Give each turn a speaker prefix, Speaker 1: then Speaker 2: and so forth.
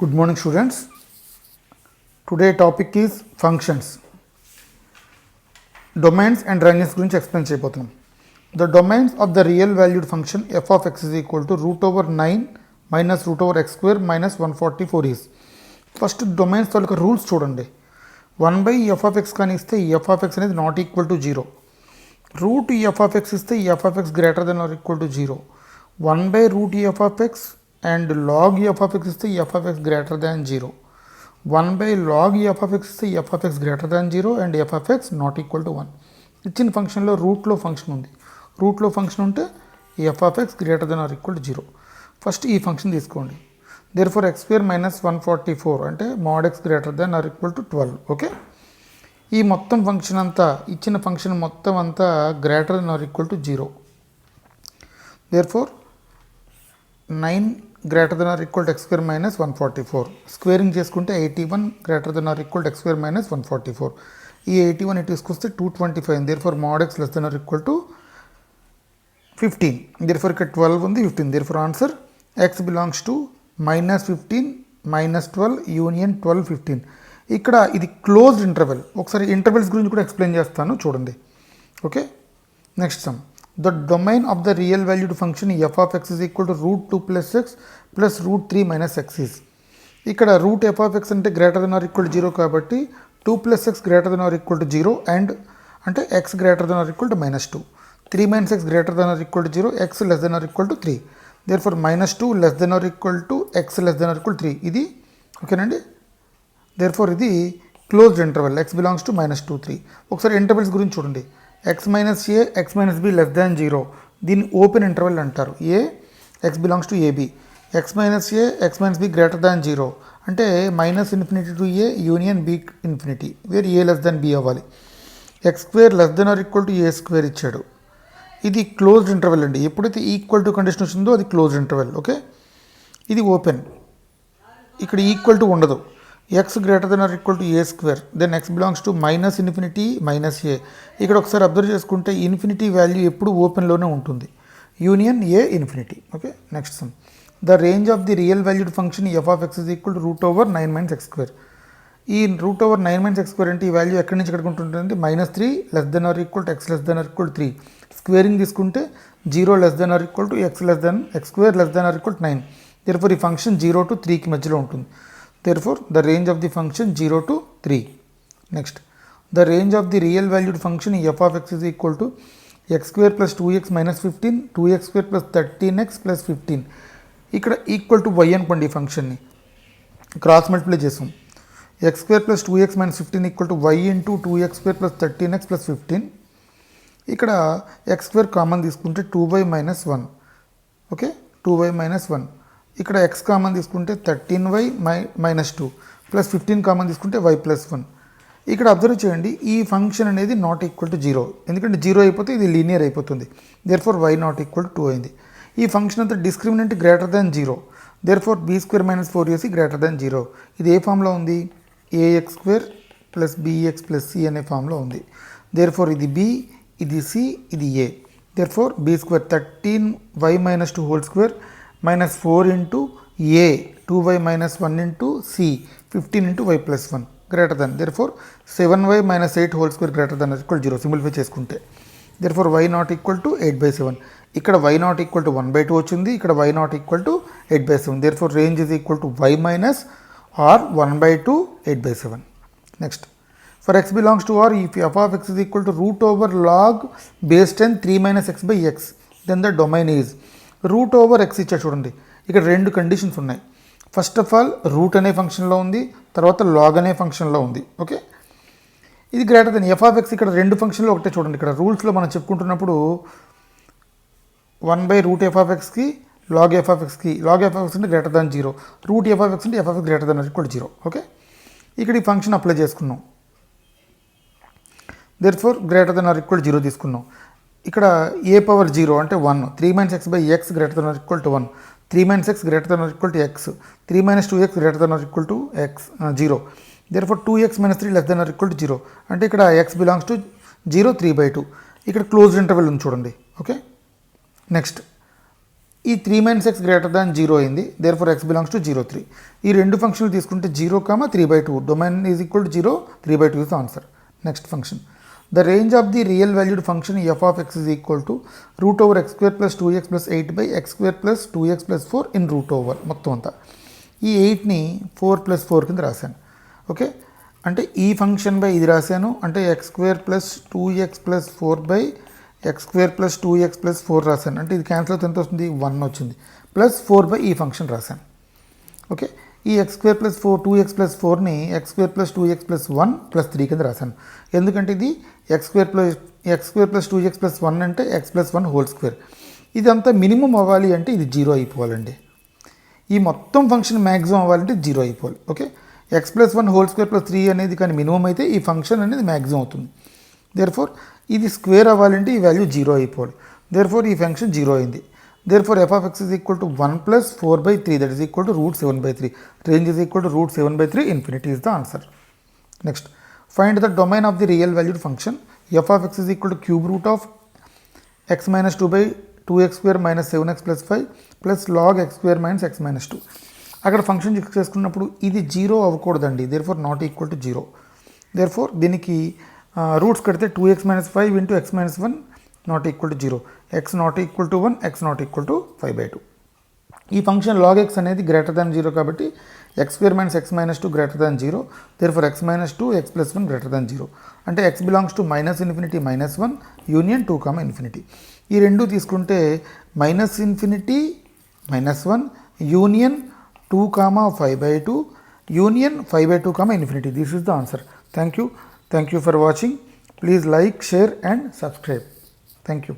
Speaker 1: Good morning, students. Today topic is functions. Domains and ranges గురించి explain చేయబోతున్నాం. The domains of the real valued function f of x is equal to root over 9 minus root over x square minus 144 is. First domains taluka rules చూడండి. 1 by f of x కానీ ఇస్తే ఈ f of x అనేది not equal to 0. Root ఈ f of x ఇస్తే ఈ f of x greater than or equal to 0. 1 by root e f of x and log e f of x is the f of x greater than 0. 1 by log e f of x is the f of x greater than 0 and f of x not equal to 1. ఇచ్చిన ఫంక్షన్లో రూట్లో function ఉంది. రూట్లో function ఉంటే f of x greater than or equal to 0. First ఈ function తీసుకోండి. therefore x square minus 144 అంటే mod x greater than or equal to 12. Okay, ఈ మొత్తం ఫంక్షన్ అంతా ఇచ్చిన ఫంక్షన్ మొత్తం అంతా greater than or equal to 0. therefore 9 greater than or equal to x square minus 144. Squaring చేసుకుంటే 81 greater than or equal to x square minus 144. ఈ 81 ఇటు తీసుకొస్తే 225. therefore mod x less than or equal to 15. therefore ఇక్కడ 12 ఉంది, 15. therefore answer x belongs to minus 15 minus 12 union 12 15. ఇక్కడ ఇది closed interval. ఒకసారి intervals గురించి కూడా ఎక్స్ప్లెయిన్ చేస్తాను చూడండి. Okay, next some. The domain of the real valued function f of x is equal to root 2 plus x plus root 3 minus x is. ఇక్కడ root f of x అంటే greater than or equal to 0 కాబట్టి 2 plus x greater than or equal to 0 and అంటే x greater than or equal to minus 2. 3 minus x greater than or equal to 0, x less than or equal to 3. therefore minus 2 less than or equal to x less than or equal to 3. ఇది ఓకేనండి. therefore ఇది closed interval, x belongs to minus 2 3. ఒకసారి intervals గురించి చూడండి. x minus a, x minus b less than 0. దీన్ని open interval అంటారు. a x belongs to ab. x minus a, x minus b greater than 0 అంటే minus infinity to a union b infinity, where a less than b అవ్వాలి. x square less than or equal to a square ఇచ్చాడు. ఇది closed interval అండి. ఎప్పుడైతే equal to condition వచ్చిందో అది closed interval. Okay, ఇది open. ఇక్కడ ఈక్వల్ టు ఉండదు. x greater than or equal to a square, then x belongs to minus infinity minus a. ఇక్కడ ఒకసారి అబ్జర్వ్ చేసుకుంటే ఇన్ఫినిటీ వాల్యూ ఎప్పుడు ఓపెన్లోనే ఉంటుంది, union a infinity. Okay, next some. The range of the real valued function f of x is equal to root over 9 minus x square. ఈ root over 9 minus x square అంటే ఈ value ఎక్కడి నుంచి ఎక్కడికి ఉంటుంది, minus 3 less than or equal to x less than or equal to 3. Squaring తీసుకుంటే 0 less than or equal to x less than x square less than or equal to 9. therefore ఈ function 0 to 3కి మధ్యలో ఉంటుంది. therefore the range of the function 0 to 3. next, the range of the real valued function f of x is equal to x square plus 2x minus 15, 2x square plus 13x plus 15. ఇక్కడ equal to y అనుకోండి. ఈ ఫంక్షన్ని cross multiply చేసాం. x square plus 2x minus 15 equal to y into 2x square plus 13x plus 15. ఇక్కడ x square common తీసుకుంటే 2y minus 1. Okay, 2y minus 1. ఇక్కడ x common తీసుకుంటే 13y minus 2 plus 15 common తీసుకుంటే y plus 1. ఇక్కడ observe చేయండి, ఈ function అనేది not equal to 0, ఎందుకంటే 0 అయిపోతే ఇది లీనియర్ అయిపోతుంది. Therefore y not equal to 2 అయింది. ఈ ఫంక్షన్ అంతా discriminant greater than 0. Therefore b square minus 4ac greater than 0. ఇది ఏ ఫామ్లో ఉంది, ax square plus bx plus c అనే ఫామ్లో ఉంది. దేర్ఫోర్ ఇది b, ఇది c, ఇది a. Therefore b square 13y minus 2 whole square minus 4 into a, 2y minus 1 into c, 15 into y plus 1 greater than. therefore 7y minus 8 whole square greater than or equal to 0. Simplify చేసుకుంటే therefore y not equal to 8 by 7. ఇక్కడ y not equal to 1 by 2 వచ్చింది, ఇక్కడ y not equal to 8 by 7. therefore range is equal to y minus or 1 by 2 8 by 7. next, for x belongs to r, if f of x is equal to root over log base 10 3 minus x by x, then the domain is. Route over X ఇచ్చా చూడండి. ఇక్కడ రెండు conditions ఉన్నాయి. First of all route అనే ఫంక్షన్లో ఉంది, తర్వాత log అనే ఫంక్షన్లో ఉంది. ఓకే, ఇది greater than F of X. ఇక్కడ రెండు ఫంక్షన్లో ఒకటే చూడండి. ఇక్కడ రూల్స్లో మనం చెప్పుకుంటున్నప్పుడు 1 బై రూట్ ఎఫ్ ఆఫ్ ఎక్స్కి లాగ్ ఎఫ్ ఆఫ్ ఎక్స్కి, లాగ్ ఎఫ్ ఆఫ్ ఎక్స్ అంటే greater than 0, root F of X అంటే F of X greater than equal 0. Okay, ఇక్కడ ఈ ఫంక్షన్ అప్లై చేసుకున్నాం. Therefore greater than or equal 0 తీసుకున్నాం. ఇక్కడ a power 0 అంటే 1, 3 minus x by x greater than or equal to 1, 3 minus x greater than or equal to x, 3 minus 2x greater than or equal to x 0. therefore 2x minus 3 less than or equal to 0 అంటే ఇక్కడ x belongs to 0, 3/2. ఇక్కడ closed interval ఉంది చూడండి. Okay, next ఈ 3 minus X greater than 0 అయింది, therefore x belongs to 0, 3. ఈ రెండు ఫంక్షన్లు తీసుకుంటే 0, 3/2, domain is equal to 0, 3/2 is the answer. Next function, the range of the real valued function f of x is equal to root over x square plus 2x plus 8/x square plus 2x plus 4 in root over మొత్తం అంతా. ఈ 8ని 4 plus 4 కింద రాశాను. Okay, అంటే ఈ function by ఇది రాశాను, అంటే X square plus 2x plus 4/x square plus 2x plus 4 రాశాను. అంటే ఇది క్యాన్సిల్ అవుతుంది, ఎంత వస్తుంది, 1 వచ్చింది, ప్లస్ 4 ఈ ఫంక్షన్ రాశాను. ఓకే, ఈ X square plus 2x plus 4ని X square plus 2x plus 1 plus 3 కింద రాశాను. ఎందుకంటే ఇది X square plus 2x plus 1 అంటే x ప్లస్ 1 హోల్ స్క్వేర్. ఇదంతా మినిమం అవ్వాలి అంటే ఇది 0 అయిపోవాలండి. ఈ మొత్తం ఫంక్షన్ మ్యాక్సిమం అవ్వాలంటే 0 అయిపోవాలి. Okay, X plus 1 whole square plus 3 అనేది కానీ మినిమం అయితే ఈ ఫంక్షన్ అనేది మ్యాక్సిమం అవుతుంది. దేర్ఫోర్ ఇది స్క్వేర్ అవ్వాలంటే ఈ వాల్యూ 0 అయిపోవాలి. దేర్ఫోర్ ఈ ఫంక్షన్ 0 అయింది. Therefore f of x is equal to 1 plus 4/3, that is equal to root 7/3. Range is equal to root 7/3, infinity is the answer. Next, find the domain of the real valued function f of x is equal to cube root of x minus 2/2x square minus 7x plus 5 plus log x square minus x minus 2. అక్కడ function check చేసుకున్నప్పుడు ఇది 0 అవ్వకూడదండి, therefore not equal to 0. Therefore దీనికి roots కడితే 2x minus 5 into x minus 1 not equal to 0, x not equal to 1, x not equal to 5/2. ఈ function log x అనేది greater than 0 కాబట్టి x square minus x minus 2 greater than 0, therefore x minus 2, x plus 1 greater than 0. అంటే x belongs to minus infinity minus 1 union 2, infinity. ఈ రెండు తీసుకుంటే minus infinity minus 1 union 2, 5/2 union 5/2, infinity. This is the answer. Thank you for watching. Please like, share and subscribe. Thank you.